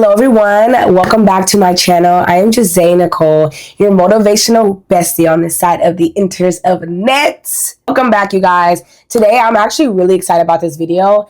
Hello everyone, welcome back to my channel. I am 𝙲𝚃, your motivational bestie on this side of the internet. Welcome back, you guys. Today I'm actually really excited about this video.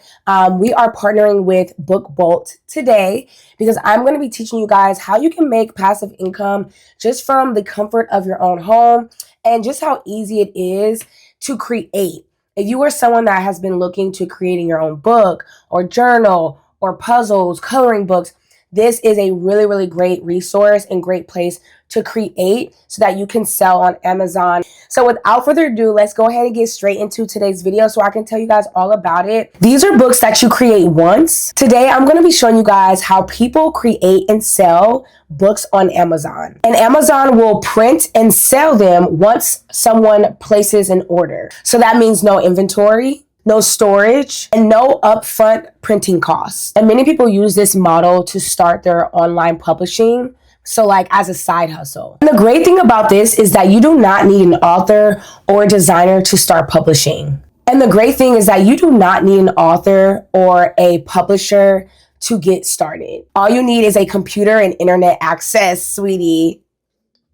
We are partnering with 𝚲𝚃 today because I'm going to be teaching you guys how you can make passive income just from the comfort of your own home and just how easy it is to create. If you are someone that has been looking to creating your own book or journal or puzzles, coloring books, this is a really great resource and great place to create so that you can sell on Amazon. So without further ado, let's go ahead and get straight into today's video so I can tell you guys all about it. These are books that you create once. Today, I'm going to be showing you guys how people create and sell books on Amazon. And Amazon will print and sell them once someone places an order. So that means no inventory, no storage, and no upfront printing costs. And many people use this model to start their online publishing, so like as a side hustle. And the great thing about this is that you do not need an author or a designer to start publishing. And the great thing is that you do not need an author or a publisher to get started. All you need is a computer and internet access, sweetie.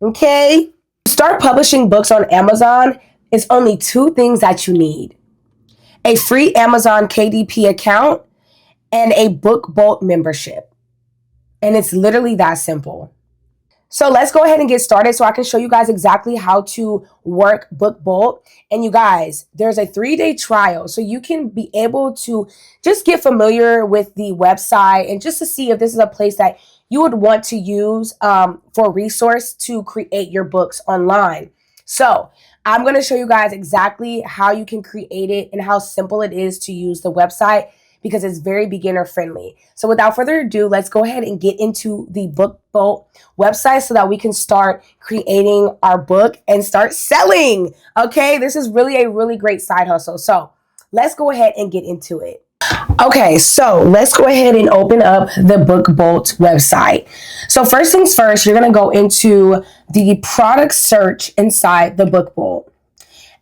Okay? To start publishing books on Amazon, it's only two things that you need: a free Amazon KDP account, and a 𝚲𝚃 membership. And it's literally that simple. So let's go ahead and get started so I can show you guys exactly how to work 𝚲𝚃. And you guys, there's a 3-day trial, so you can be able to just get familiar with the website and just to see if this is a place that you would want to use for a resource to create your books online. So I'm going to show you guys exactly how you can create it and how simple it is to use the website because it's very beginner friendly. So without further ado, let's go ahead and get into the 𝚲𝚃 website so that we can start creating our book and start selling. Okay, this is really a really great side hustle. So let's go ahead and get into it. Okay, so let's go ahead and open up the 𝚲𝚃 website. So first things first, you're going to go into the product search inside the 𝚲𝚃.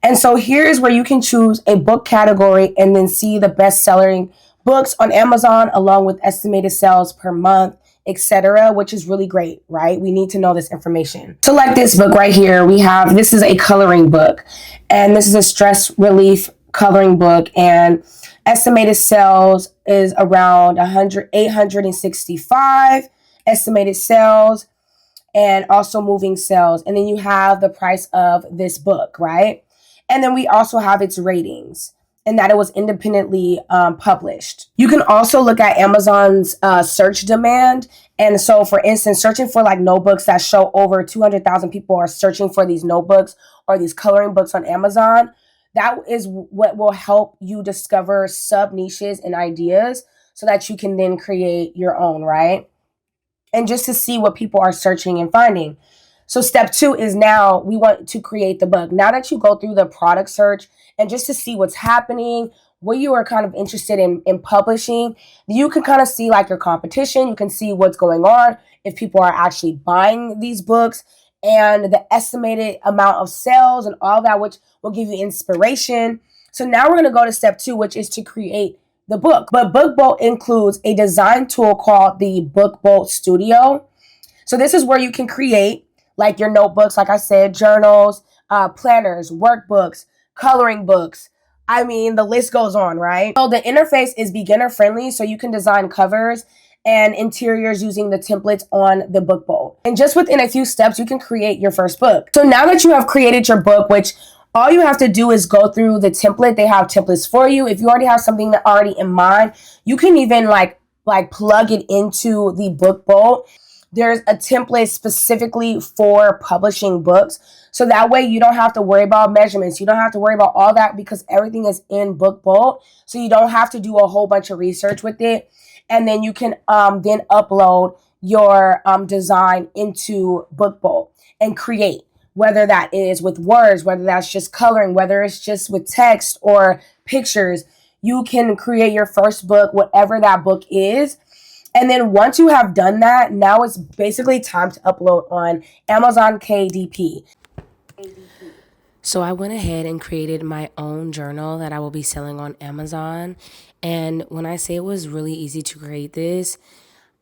And so here's where you can choose a book category and then see the best-selling books on Amazon along with estimated sales per month, etc., which is really great, right? We need to know this information. So like this book right here, this is a coloring book, and this is a stress relief coloring book, and estimated sales is around 865 estimated sales, and also moving sales. And then you have the price of this book, right? And then we also have its ratings and that it was independently published. You can also look at Amazon's search demand. And so, for instance, searching for like notebooks that show over 200,000 people are searching for these notebooks or these coloring books on Amazon. That is what will help you discover sub niches and ideas so that you can then create your own, right? And just to see what people are searching and finding. So step 2 is now we want to create the book. Now that you go through the product search and just to see what's happening, what you are kind of interested in publishing, you can kind of see like your competition. You can see what's going on, if people are actually buying these books, and the estimated amount of sales and all that, which will give you inspiration. So now we're going to go to step 2, which is to create the book. But 𝚲𝚃 includes a design tool called the 𝚲𝚃 Studio. So this is where you can create like your notebooks, like I said, journals, planners, workbooks, coloring books. I mean, the list goes on, right? So the interface is beginner friendly, so you can design covers and interiors using the templates on the 𝚲𝚃. And just within a few steps, you can create your first book. So now that you have created your book, which all you have to do is go through the template. They have templates for you. If you already have something already in mind, you can even like plug it into the 𝚲𝚃. There's a template specifically for publishing books. So that way you don't have to worry about measurements. You don't have to worry about all that because everything is in 𝚲𝚃. So you don't have to do a whole bunch of research with it. And then you can then upload your design into 𝚲𝚃 and create, whether that is with words, whether that's just coloring, whether it's just with text or pictures. You can create your first book, whatever that book is. And then once you have done that, now it's basically time to upload on Amazon KDP. So I went ahead and created my own journal that I will be selling on Amazon. And when I say it was really easy to create this,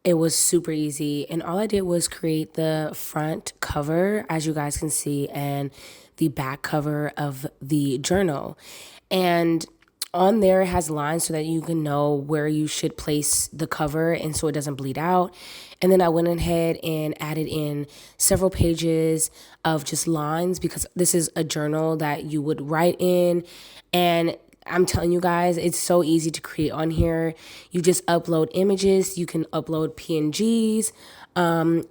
It was super easy, and all I did was create the front cover, as you guys can see, and the back cover of the journal. And on there it has lines so that you can know where you should place the cover and so it doesn't bleed out. And then I went ahead and added in several pages of just lines because this is a journal that you would write in. And I'm telling you guys, it's so easy to create on here. You just upload images. You can upload PNGs,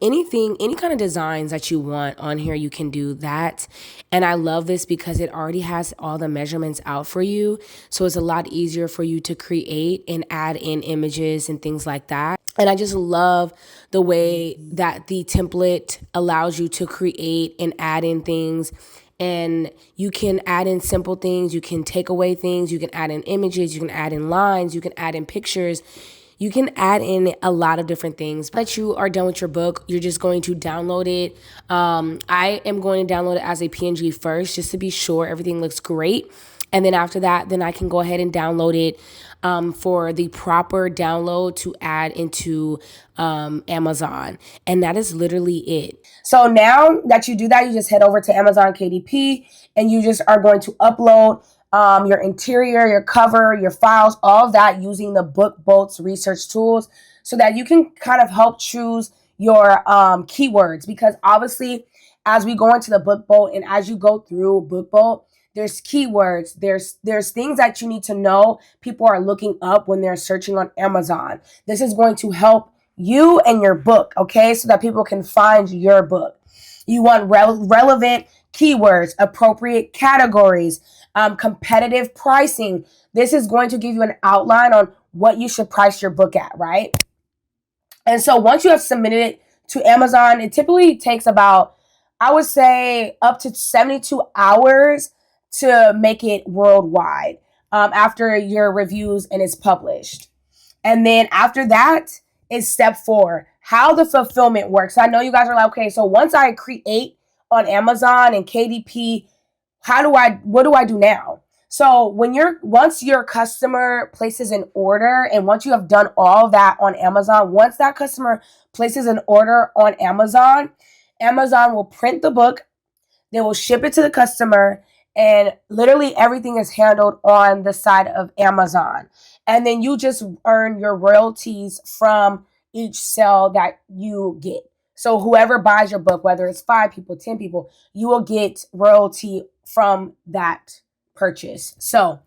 anything, any kind of designs that you want on here, you can do that. And I love this because it already has all the measurements out for you. So it's a lot easier for you to create and add in images and things like that. And I just love the way that the template allows you to create and add in things. And you can add in simple things, you can take away things, you can add in images, you can add in lines, you can add in pictures, you can add in a lot of different things. But you are done with your book, you're just going to download it. I am going to download it as a PNG first, just to be sure everything looks great. And then after that, then I can go ahead and download it for the proper download to add into Amazon. And that is literally it. So now that you do that, you just head over to Amazon KDP and you just are going to upload your interior, your cover, your files, all of that using the 𝚆𝚃 research tools so that you can kind of help choose your keywords. Because obviously, as we go into the 𝚆𝚃 and as you go through 𝚆𝚃, there's keywords, there's things that you need to know people are looking up when they're searching on Amazon. This is going to help you and your book, okay, so that people can find your book. You want relevant keywords, appropriate categories, competitive pricing. This is going to give you an outline on what you should price your book at, right? And so once you have submitted it to Amazon, it typically takes about, I would say, up to 72 hours to make it worldwide after your reviews and it's published. And then after that is step 4, how the fulfillment works. I know you guys are like, okay, so once I create on Amazon and KDP, what do I do now? So once your customer places an order and once you have done all that on Amazon, once that customer places an order on Amazon, Amazon will print the book, they will ship it to the customer, and literally everything is handled on the side of Amazon. And then you just earn your royalties from each sale that you get. So whoever buys your book, whether it's 5 people, 10 people, you will get royalty from that purchase. So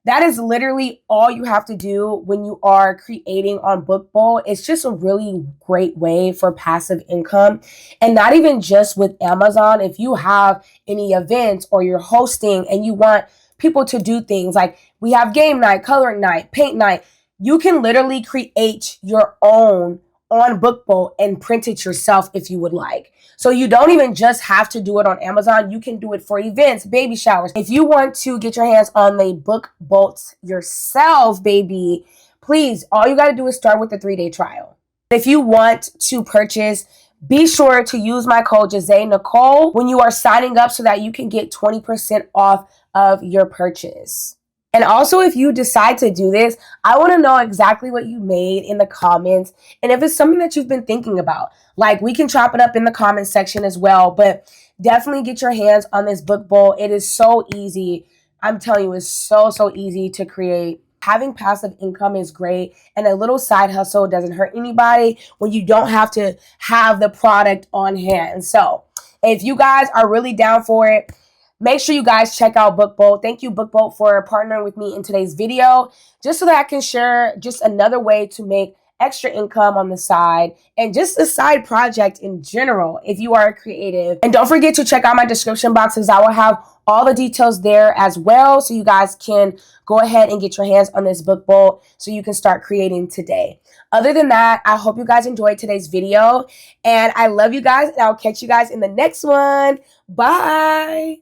that is literally all you have to do when you are creating on 𝚆𝚃. It's just a really great way for passive income. And not even just with Amazon. If you have any events or you're hosting and you want people to do things like we have game night, coloring night, paint night, you can literally create your own on 𝚆𝚃 and print it yourself if you would like. So you don't even just have to do it on Amazon. You can do it for events, baby showers. If you want to get your hands on the 𝚆𝚃 yourself, baby, please, all you got to do is start with the 3-day trial. If you want to purchase, be sure to use my code 𝚂𝚃 when you are signing up so that you can get 20% off of your purchase. And also, if you decide to do this, I want to know exactly what you made in the comments. And if it's something that you've been thinking about, like we can chop it up in the comment section as well. But definitely get your hands on this 𝚆𝚃. It is so easy. I'm telling you, it's so easy to create. Having passive income is great. And a little side hustle doesn't hurt anybody when you don't have to have the product on hand. So if you guys are really down for it, make sure you guys check out 𝚆𝚃. Thank you, 𝚆𝚃, for partnering with me in today's video, just so that I can share just another way to make extra income on the side and just a side project in general if you are a creative. And don't forget to check out my description boxes. I will have all the details there as well, so you guys can go ahead and get your hands on this 𝚆𝚃 so you can start creating today. Other than that, I hope you guys enjoyed today's video, and I love you guys, and I'll catch you guys in the next one. Bye.